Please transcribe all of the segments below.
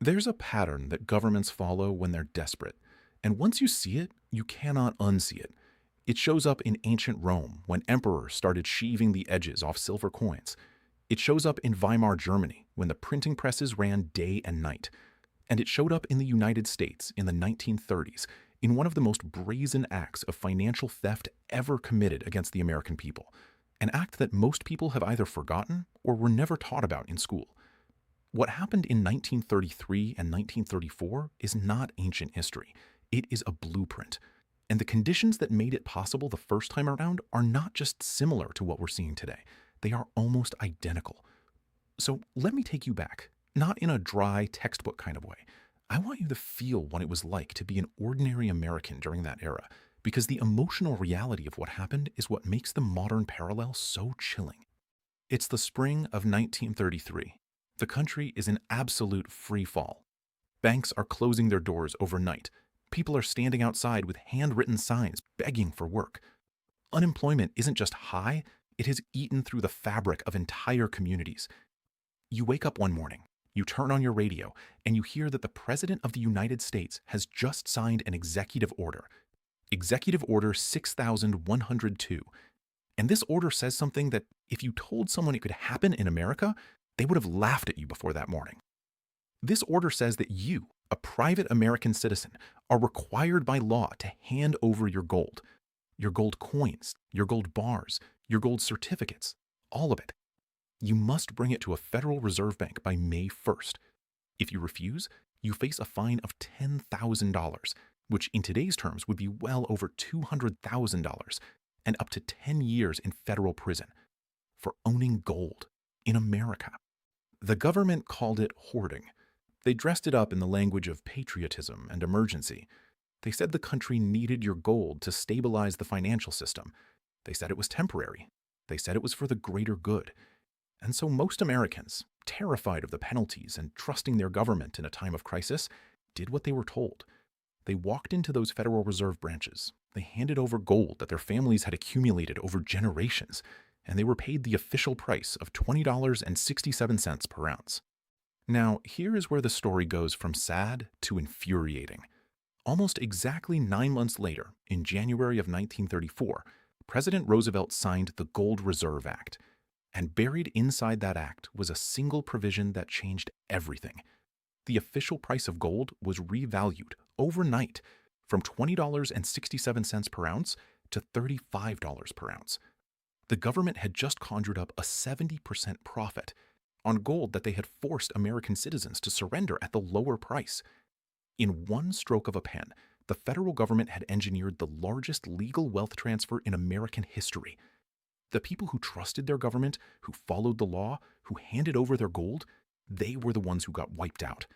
There's a pattern that governments follow when they're desperate, and once you see it, you cannot unsee it. It shows up in ancient Rome when emperors started sheaving the edges off silver coins. It shows up in Weimar Germany when the printing presses ran day and night. And it showed up in the United States in the 1930s in one of the most brazen acts of financial theft ever committed against the American people, an act that most people have either forgotten or were never taught about in school. What happened in 1933 and 1934 is not ancient history. It is a blueprint. And the conditions that made it possible the first time around are not just similar to what we're seeing today, they are almost identical. So let me take you back, not in a dry textbook kind of way. I want you to feel what it was like to be an ordinary American during that era, because the emotional reality of what happened is what makes the modern parallel so chilling. It's the spring of 1933. The country is in absolute free fall. Banks are closing their doors overnight. People are standing outside with handwritten signs begging for work. Unemployment isn't just high, it has eaten through the fabric of entire communities. You wake up one morning, you turn on your radio, and you hear that the President of the United States has just signed an executive order, Executive Order 6102. And this order says something that if you told someone it could happen in America, they would have laughed at you before that morning. This order says that you, a private American citizen, are required by law to hand over your gold coins, your gold bars, your gold certificates, all of it. You must bring it to a Federal Reserve Bank by May 1st. If you refuse, you face a fine of $10,000, which in today's terms would be well over $200,000, and up to 10 years in federal prison for owning gold in America. The government called it hoarding. They dressed it up in the language of patriotism and emergency. They said the country needed your gold to stabilize the financial system. They said it was temporary. They said it was for the greater good. And so most Americans, terrified of the penalties and trusting their government in a time of crisis, did what they were told. They walked into those Federal Reserve branches. They handed over gold that their families had accumulated over generations, and they were paid the official price of $20.67 per ounce. Now, here is where the story goes from sad to infuriating. Almost exactly 9 months later, in January of 1934, President Roosevelt signed the Gold Reserve Act. And buried inside that act was a single provision that changed everything. The official price of gold was revalued overnight from $20.67 per ounce to $35 per ounce. The government had just conjured up a 70% profit on gold that they had forced American citizens to surrender at the lower price. In one stroke of a pen, the federal government had engineered the largest legal wealth transfer in American history. The people who trusted their government, who followed the law, who handed over their gold, they were the ones who got wiped out.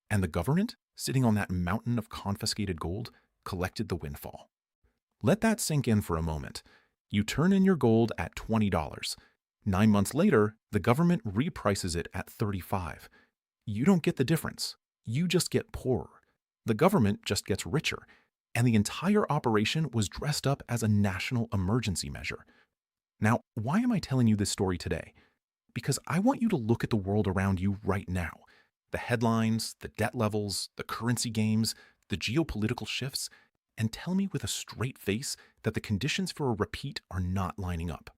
And the government, sitting on that mountain of confiscated gold, collected the windfall. Let that sink in for a moment. You turn in your gold at $20. 9 months later, the government reprices it at $35. You don't get the difference. You just get poorer. The government just gets richer. And the entire operation was dressed up as a national emergency measure. Now, why am I telling you this story today? Because I want you to look at the world around you right now. The headlines, the debt levels, the currency games, the geopolitical shifts, and tell me with a straight face that the conditions for a repeat are not lining up.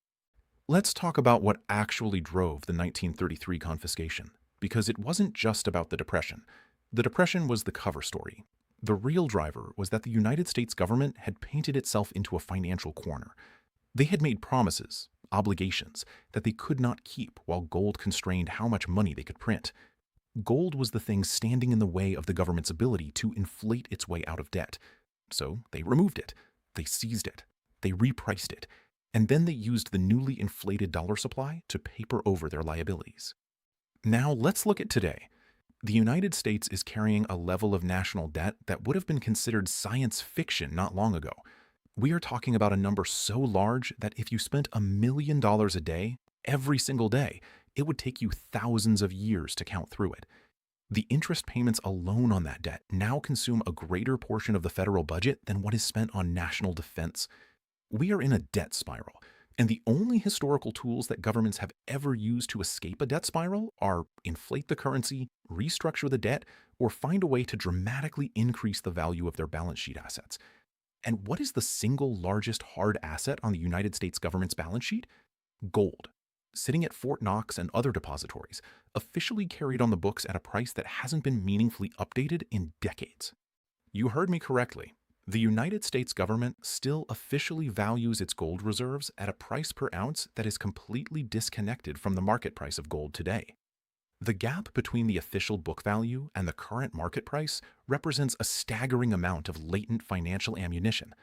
Let's talk about what actually drove the 1933 confiscation, because it wasn't just about the Depression. The Depression was the cover story. The real driver was that the United States government had painted itself into a financial corner. They had made promises, obligations, that they could not keep while gold constrained how much money they could print. Gold was the thing standing in the way of the government's ability to inflate its way out of debt. So they removed it, they seized it, they repriced it, and then they used the newly inflated dollar supply to paper over their liabilities. Now let's look at today. The United States is carrying a level of national debt that would have been considered science fiction not long ago. We are talking about a number so large that if you spent $1 million a day, every single day, it would take you thousands of years to count through it. The interest payments alone on that debt now consume a greater portion of the federal budget than what is spent on national defense. We are in a debt spiral, And the only historical tools that governments have ever used to escape a debt spiral are inflate the currency, restructure the debt, or find a way to dramatically increase the value of their balance sheet assets. And what is the single largest hard asset on the United States government's balance sheet? Gold, sitting at Fort Knox and other depositories, officially carried on the books at a price that hasn't been meaningfully updated in decades. You heard me correctly. The United States government still officially values its gold reserves at a price per ounce that is completely disconnected from the market price of gold today. The gap between the official book value and the current market price represents a staggering amount of latent financial ammunition,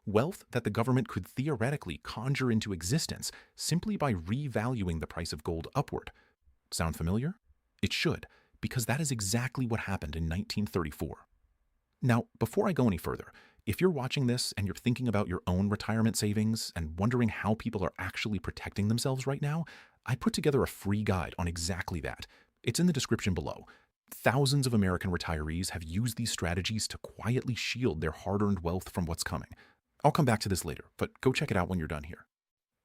wealth that the government could theoretically conjure into existence simply by revaluing the price of gold upward. Sound familiar? It should, because that is exactly what happened in 1934. Now, before I go any further, if you're watching this and you're thinking about your own retirement savings and wondering how people are actually protecting themselves right now, I put together a free guide on exactly that. It's in the description below. Thousands of American retirees have used these strategies to quietly shield their hard-earned wealth from what's coming. I'll come back to this later, but go check it out when you're done here.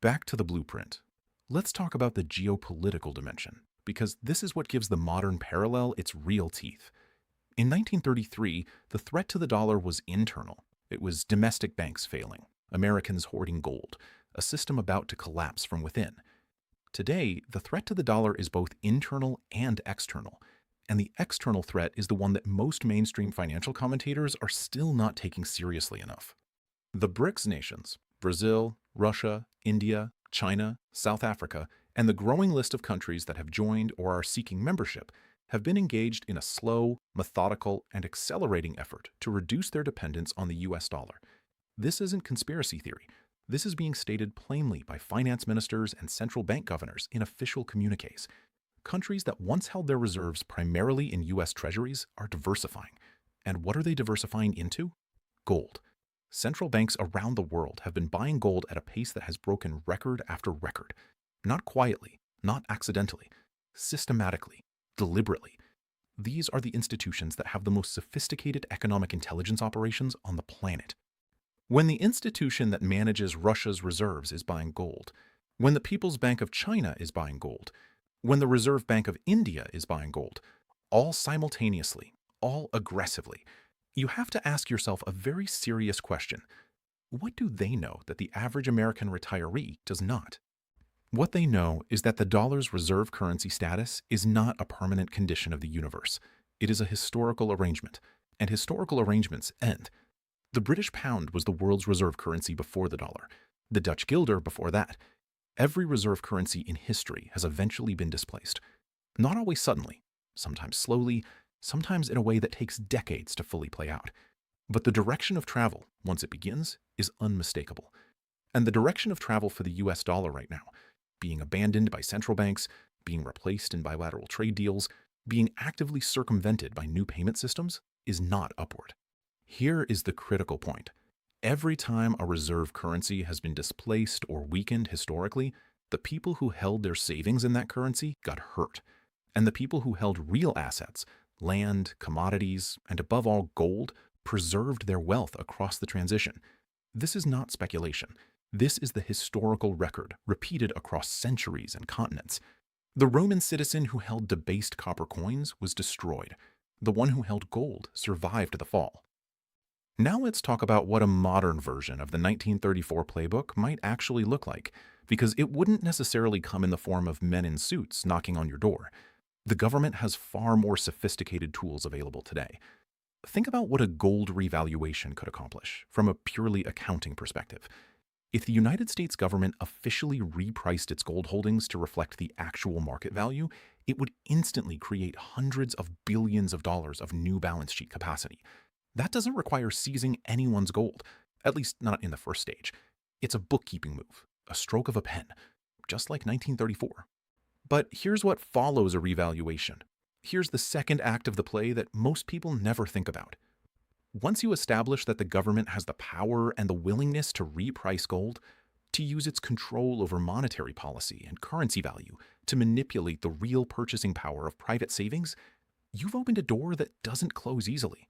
Back to the blueprint. Let's talk about the geopolitical dimension, because this is what gives the modern parallel its real teeth. In 1933, the threat to the dollar was internal. It was domestic banks failing, Americans hoarding gold, a system about to collapse from within. Today, the threat to the dollar is both internal and external, and the external threat is the one that most mainstream financial commentators are still not taking seriously enough. The BRICS nations, Brazil, Russia, India, China, South Africa, and the growing list of countries that have joined or are seeking membership, have been engaged in a slow, methodical, and accelerating effort to reduce their dependence on the US dollar. This isn't conspiracy theory. This is being stated plainly by finance ministers and central bank governors in official communiques. Countries that once held their reserves primarily in US treasuries are diversifying. And what are they diversifying into? Gold. Central banks around the world have been buying gold at a pace that has broken record after record. Not quietly, not accidentally, systematically, deliberately. These are the institutions that have the most sophisticated economic intelligence operations on the planet. When the institution that manages Russia's reserves is buying gold, when the People's Bank of China is buying gold, when the Reserve Bank of India is buying gold, all simultaneously, all aggressively, you have to ask yourself a very serious question. What do they know that the average American retiree does not? What they know is that the dollar's reserve currency status is not a permanent condition of the universe. It is a historical arrangement, and historical arrangements end. The British pound was the world's reserve currency before the dollar, the Dutch guilder before that. Every reserve currency in history has eventually been displaced. Not always suddenly, sometimes slowly, sometimes in a way that takes decades to fully play out. But the direction of travel, once it begins, is unmistakable. And the direction of travel for the US dollar right now, being abandoned by central banks, being replaced in bilateral trade deals, being actively circumvented by new payment systems, is not upward. Here is the critical point. Every time a reserve currency has been displaced or weakened historically, the people who held their savings in that currency got hurt. And the people who held real assets, land, commodities, and above all gold, preserved their wealth across the transition. This is not speculation. This is the historical record, repeated across centuries and continents. The Roman citizen who held debased copper coins was destroyed. The one who held gold survived the fall. Now let's talk about what a modern version of the 1934 playbook might actually look like, because it wouldn't necessarily come in the form of men in suits knocking on your door. The government has far more sophisticated tools available today. Think about what a gold revaluation could accomplish from a purely accounting perspective. If the United States government officially repriced its gold holdings to reflect the actual market value, it would instantly create hundreds of billions of dollars of new balance sheet capacity. That doesn't require seizing anyone's gold, at least not in the first stage. It's a bookkeeping move, a stroke of a pen, just like 1934. But here's what follows a revaluation. Here's the second act of the play that most people never think about. Once you establish that the government has the power and the willingness to reprice gold, to use its control over monetary policy and currency value to manipulate the real purchasing power of private savings, you've opened a door that doesn't close easily.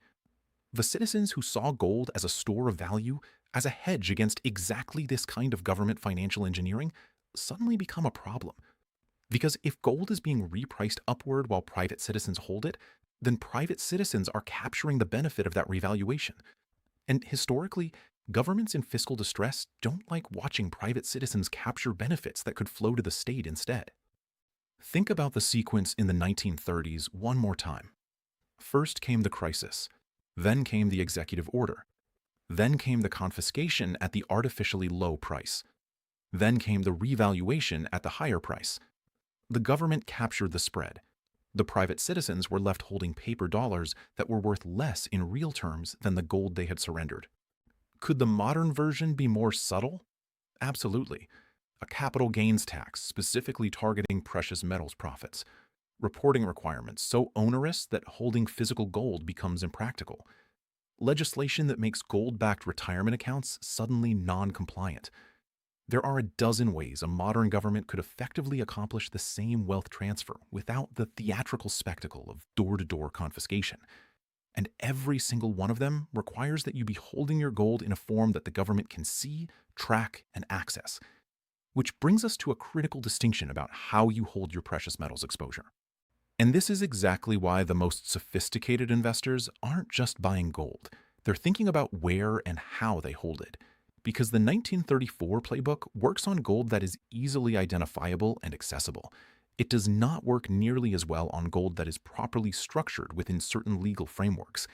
The citizens who saw gold as a store of value as a hedge against exactly this kind of government financial engineering, suddenly become a problem. Because if gold is being repriced upward while private citizens hold it, then private citizens are capturing the benefit of that revaluation. And historically, governments in fiscal distress don't like watching private citizens capture benefits that could flow to the state instead. Think about the sequence in the 1930s one more time. First came the crisis, then came the executive order, then came the confiscation at the artificially low price, then came the revaluation at the higher price. The government captured the spread. The private citizens were left holding paper dollars that were worth less in real terms than the gold they had surrendered. Could the modern version be more subtle? Absolutely. A capital gains tax specifically targeting precious metals profits. Reporting requirements so onerous that holding physical gold becomes impractical. Legislation that makes gold-backed retirement accounts suddenly non-compliant. There are a dozen ways a modern government could effectively accomplish the same wealth transfer without the theatrical spectacle of door-to-door confiscation. And every single one of them requires that you be holding your gold in a form that the government can see, track, and access. Which brings us to a critical distinction about how you hold your precious metals exposure. And this is exactly why the most sophisticated investors aren't just buying gold. They're thinking about where and how they hold it. Because the 1934 playbook works on gold that is easily identifiable and accessible. It does not work nearly as well on gold that is properly structured within certain legal frameworks.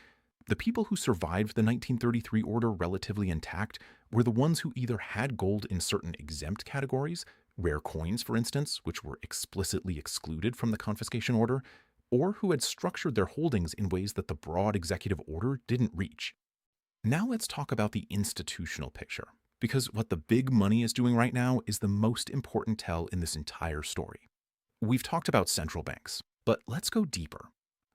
The people who survived the 1933 order relatively intact were the ones who either had gold in certain exempt categories, rare coins for instance, which were explicitly excluded from the confiscation order, or who had structured their holdings in ways that the broad executive order didn't reach. Now let's talk about the institutional picture, because what the big money is doing right now is the most important tell in this entire story. We've talked about central banks, but let's go deeper.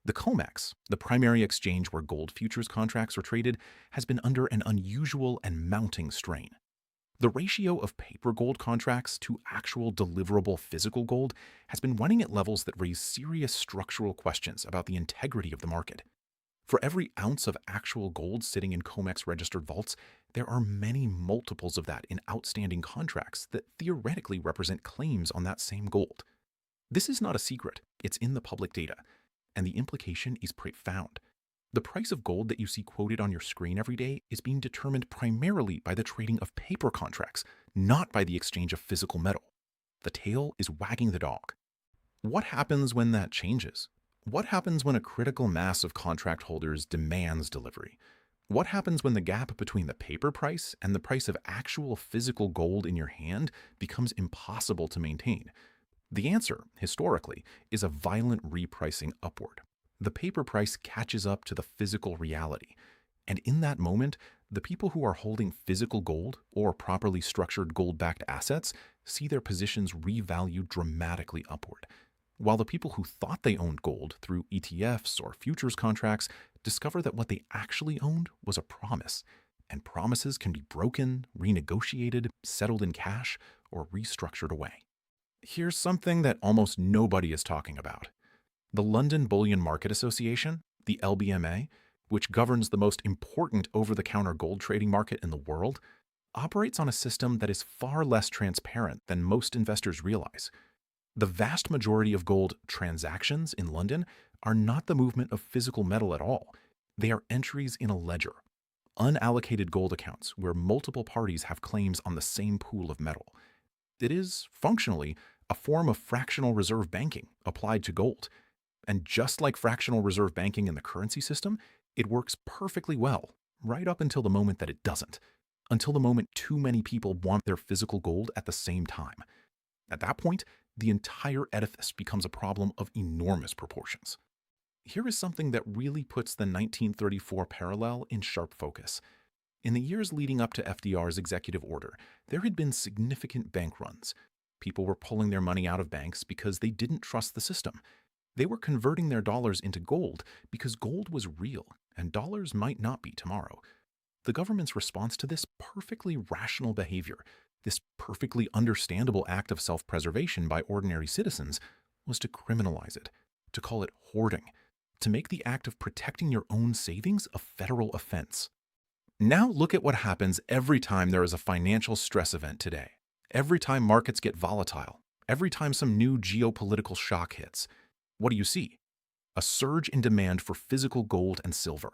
The COMEX, the primary exchange where gold futures contracts are traded, has been under an unusual and mounting strain. The ratio of paper gold contracts to actual deliverable physical gold has been running at levels that raise serious structural questions about the integrity of the market. For every ounce of actual gold sitting in COMEX registered vaults, there are many multiples of that in outstanding contracts that theoretically represent claims on that same gold. This is not a secret, it's in the public data, and the implication is profound. The price of gold that you see quoted on your screen every day is being determined primarily by the trading of paper contracts, not by the exchange of physical metal. The tail is wagging the dog. What happens when that changes? What happens when a critical mass of contract holders demands delivery? What happens when the gap between the paper price and the price of actual physical gold in your hand becomes impossible to maintain? The answer, historically, is a violent repricing upward. The paper price catches up to the physical reality. And in that moment, the people who are holding physical gold or properly structured gold-backed assets see their positions revalued dramatically upward, while the people who thought they owned gold through ETFs or futures contracts discover that what they actually owned was a promise, and promises can be broken, renegotiated, settled in cash, or restructured away. Here's something that almost nobody is talking about. The London Bullion Market Association, the LBMA, which governs the most important over-the-counter gold trading market in the world, operates on a system that is far less transparent than most investors realize. The vast majority of gold transactions in London are not the movement of physical metal at all. They are entries in a ledger, unallocated gold accounts where multiple parties have claims on the same pool of metal. It is, functionally, a form of fractional reserve banking applied to gold. And just like fractional reserve banking in the currency system, it works perfectly well, right up until the moment that it doesn't, until the moment too many people want their physical gold at the same time. At that point, the entire edifice becomes a problem of enormous proportions. Here is something that really puts the 1934 parallel in sharp focus. In the years leading up to FDR's executive order, there had been significant bank runs. People were pulling their money out of banks because they didn't trust the system. They were converting their dollars into gold because gold was real and dollars might not be tomorrow. The government's response to this perfectly rational behavior, this perfectly understandable act of self-preservation by ordinary citizens, was to criminalize it, to call it hoarding, to make the act of protecting your own savings a federal offense. Now look at what happens every time there is a financial stress event today. Every time markets get volatile, every time some new geopolitical shock hits, what do you see? A surge in demand for physical gold and silver.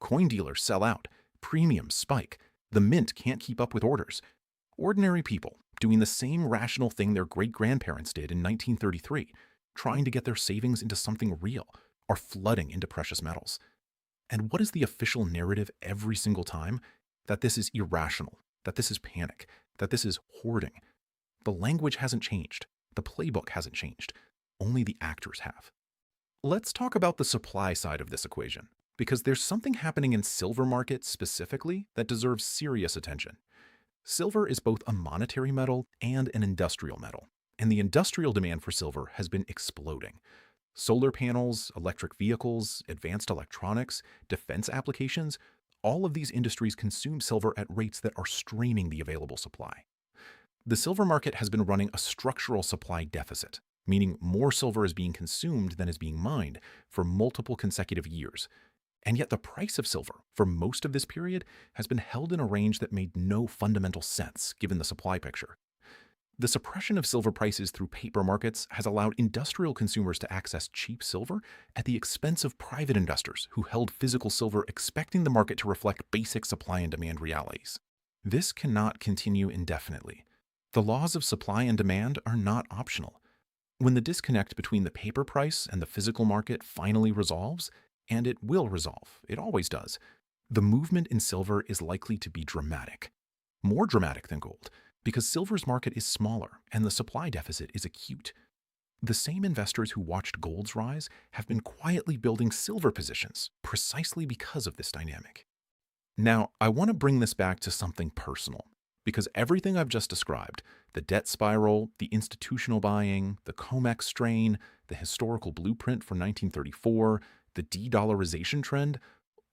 Coin dealers sell out, premiums spike, the mint can't keep up with orders. Ordinary people, doing the same rational thing their great-grandparents did in 1933, trying to get their savings into something real, are flooding into precious metals. And what is the official narrative every single time? That this is irrational, that this is panic, that this is hoarding. The language hasn't changed. The playbook hasn't changed. Only the actors have. Let's talk about the supply side of this equation, because there's something happening in silver markets specifically that deserves serious attention. Silver is both a monetary metal and an industrial metal, and the industrial demand for silver has been exploding. Solar panels, electric vehicles, advanced electronics, defense applications, all of these industries consume silver at rates that are straining the available supply. The silver market has been running a structural supply deficit, meaning more silver is being consumed than is being mined for multiple consecutive years. And yet the price of silver for most of this period has been held in a range that made no fundamental sense given the supply picture. The suppression of silver prices through paper markets has allowed industrial consumers to access cheap silver at the expense of private investors who held physical silver expecting the market to reflect basic supply and demand realities. This cannot continue indefinitely. The laws of supply and demand are not optional. When the disconnect between the paper price and the physical market finally resolves, and it will resolve, it always does, the movement in silver is likely to be dramatic. More dramatic than gold, because silver's market is smaller and the supply deficit is acute. The same investors who watched gold's rise have been quietly building silver positions precisely because of this dynamic. Now, I want to bring this back to something personal, because everything I've just described, the debt spiral, the institutional buying, the COMEX strain, the historical blueprint for 1934, the de-dollarization trend,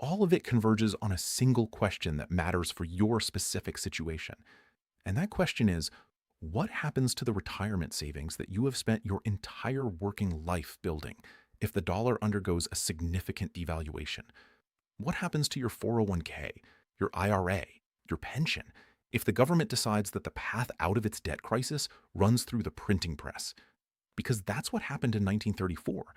all of it converges on a single question that matters for your specific situation. And that question is, what happens to the retirement savings that you have spent your entire working life building if the dollar undergoes a significant devaluation? What happens to your 401k, your IRA, your pension, if the government decides that the path out of its debt crisis runs through the printing press? Because that's what happened in 1934.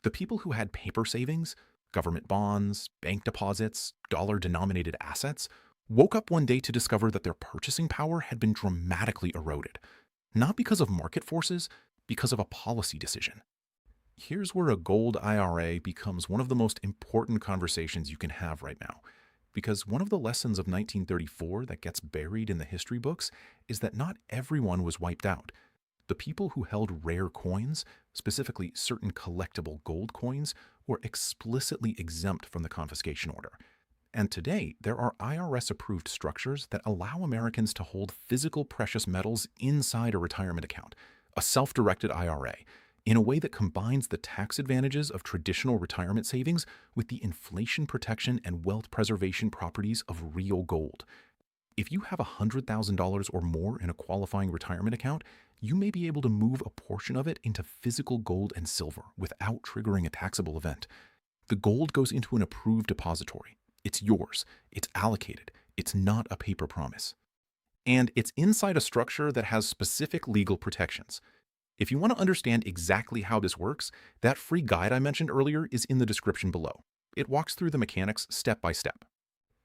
The people who had paper savings, government bonds, bank deposits, dollar-denominated assets, woke up one day to discover that their purchasing power had been dramatically eroded, not because of market forces, because of a policy decision. Here's where a gold IRA becomes one of the most important conversations you can have right now, because one of the lessons of 1934 that gets buried in the history books is that not everyone was wiped out. The people who held rare coins, specifically certain collectible gold coins, were explicitly exempt from the confiscation order. And today, there are IRS-approved structures that allow Americans to hold physical precious metals inside a retirement account, a self-directed IRA, in a way that combines the tax advantages of traditional retirement savings with the inflation protection and wealth preservation properties of real gold. If you have $100,000 or more in a qualifying retirement account, you may be able to move a portion of it into physical gold and silver without triggering a taxable event. The gold goes into an approved depository. It's yours. It's allocated. It's not a paper promise. And it's inside a structure that has specific legal protections. If you want to understand exactly how this works, that free guide I mentioned earlier is in the description below. It walks through the mechanics step by step.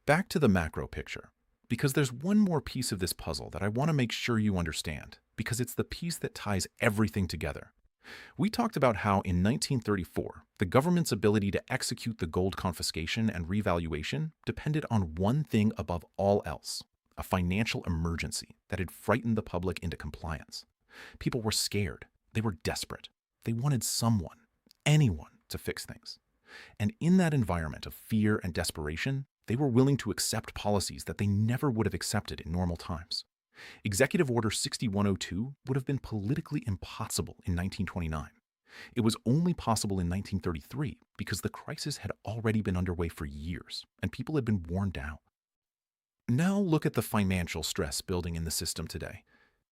Back to the macro picture, because there's one more piece of this puzzle that I want to make sure you understand, because it's the piece that ties everything together. We talked about how in 1934, the government's ability to execute the gold confiscation and revaluation depended on one thing above all else: a financial emergency that had frightened the public into compliance. People were scared. They were desperate. They wanted someone, anyone, to fix things. And in that environment of fear and desperation, they were willing to accept policies that they never would have accepted in normal times. Executive Order 6102 would have been politically impossible in 1929. It was only possible in 1933 because the crisis had already been underway for years and people had been worn down. Now look at the financial stress building in the system today.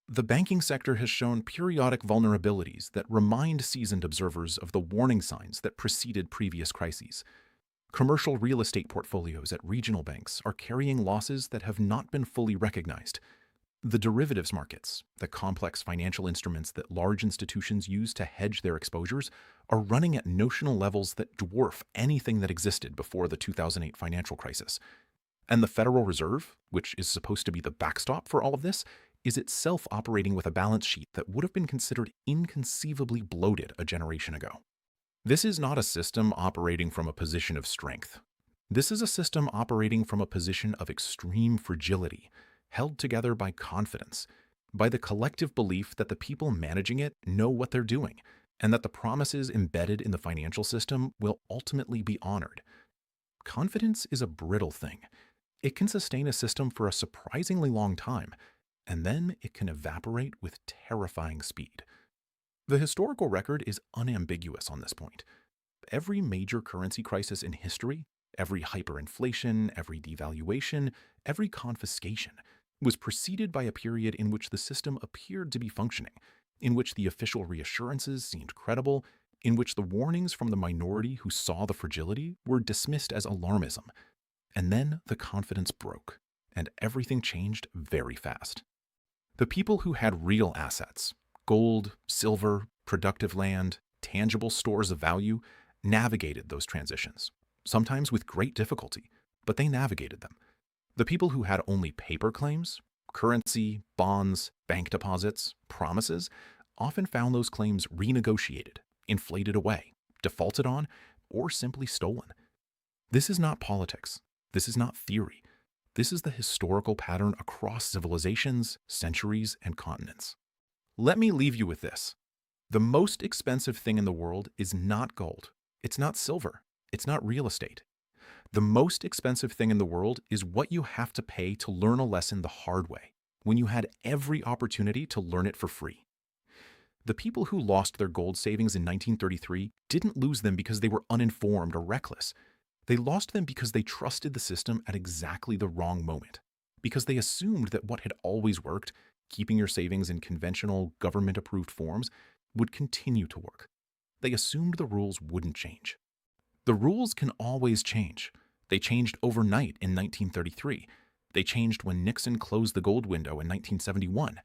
The banking sector has shown periodic vulnerabilities that remind seasoned observers of the warning signs that preceded previous crises. Commercial real estate portfolios at regional banks are carrying losses that have not been fully recognized. The derivatives markets, the complex financial instruments that large institutions use to hedge their exposures, are running at notional levels that dwarf anything that existed before the 2008 financial crisis. And the Federal Reserve, which is supposed to be the backstop for all of this, is itself operating with a balance sheet that would have been considered inconceivably bloated a generation ago. This is not a system operating from a position of strength. This is a system operating from a position of extreme fragility, held together by confidence, by the collective belief that the people managing it know what they're doing, and that the promises embedded in the financial system will ultimately be honored. Confidence is a brittle thing. It can sustain a system for a surprisingly long time, and then it can evaporate with terrifying speed. The historical record is unambiguous on this point. Every major currency crisis in history, every hyperinflation, every devaluation, every confiscation, was preceded by a period in which the system appeared to be functioning, in which the official reassurances seemed credible, in which the warnings from the minority who saw the fragility were dismissed as alarmism. And then the confidence broke, and everything changed very fast. The people who had real assets, gold, silver, productive land, tangible stores of value, navigated those transitions, sometimes with great difficulty, but they navigated them. The people who had only paper claims, currency, bonds, bank deposits, promises, often found those claims renegotiated, inflated away, defaulted on, or simply stolen. This is not politics. This is not theory. This is the historical pattern across civilizations, centuries, and continents. Let me leave you with this. The most expensive thing in the world is not gold. It's not silver. It's not real estate. The most expensive thing in the world is what you have to pay to learn a lesson the hard way, when you had every opportunity to learn it for free. The people who lost their gold savings in 1933 didn't lose them because they were uninformed or reckless. They lost them because they trusted the system at exactly the wrong moment, because they assumed that what had always worked, keeping your savings in conventional, government-approved forms, would continue to work. They assumed the rules wouldn't change. The rules can always change. They changed overnight in 1933. They changed when Nixon closed the gold window in 1971.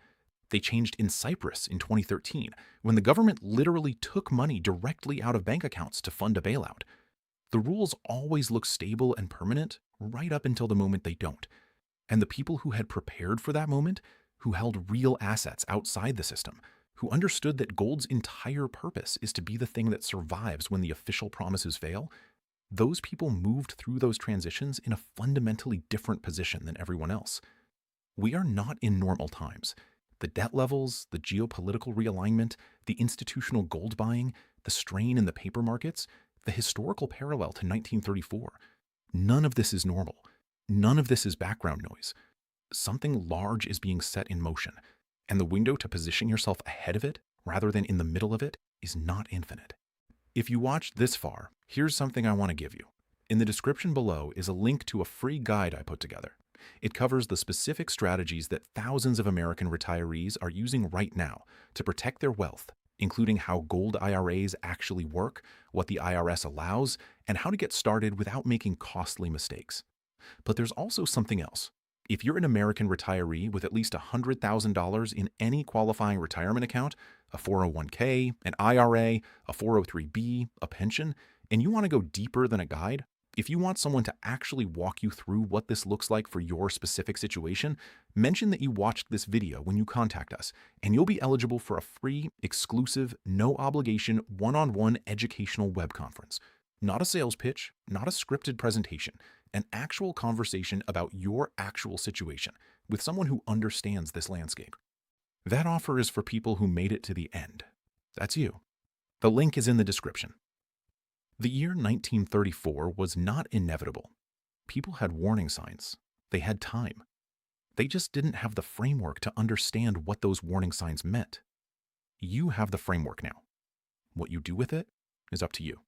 They changed in Cyprus in 2013, when the government literally took money directly out of bank accounts to fund a bailout. The rules always look stable and permanent right up until the moment they don't. And the people who had prepared for that moment, who held real assets outside the system, who understood that gold's entire purpose is to be the thing that survives when the official promises fail, those people moved through those transitions in a fundamentally different position than everyone else. We are not in normal times. The debt levels, the geopolitical realignment, the institutional gold buying, the strain in the paper markets, the historical parallel to 1934. None of this is normal. None of this is background noise. Something large is being set in motion, and the window to position yourself ahead of it, rather than in the middle of it, is not infinite. If you watched this far, here's something I want to give you. In the description below is a link to a free guide I put together. It covers the specific strategies that thousands of American retirees are using right now to protect their wealth, including how gold IRAs actually work, what the IRS allows, and how to get started without making costly mistakes. But there's also something else. If you're an American retiree with at least $100,000 in any qualifying retirement account, a 401k, an IRA, a 403b, a pension, and you want to go deeper than a guide, if you want someone to actually walk you through what this looks like for your specific situation, mention that you watched this video when you contact us, and you'll be eligible for a free, exclusive, no-obligation, one-on-one educational web conference. Not a sales pitch, not a scripted presentation, an actual conversation about your actual situation with someone who understands this landscape. That offer is for people who made it to the end. That's you. The link is in the description. The year 1934 was not inevitable. People had warning signs. They had time. They just didn't have the framework to understand what those warning signs meant. You have the framework now. What you do with it is up to you.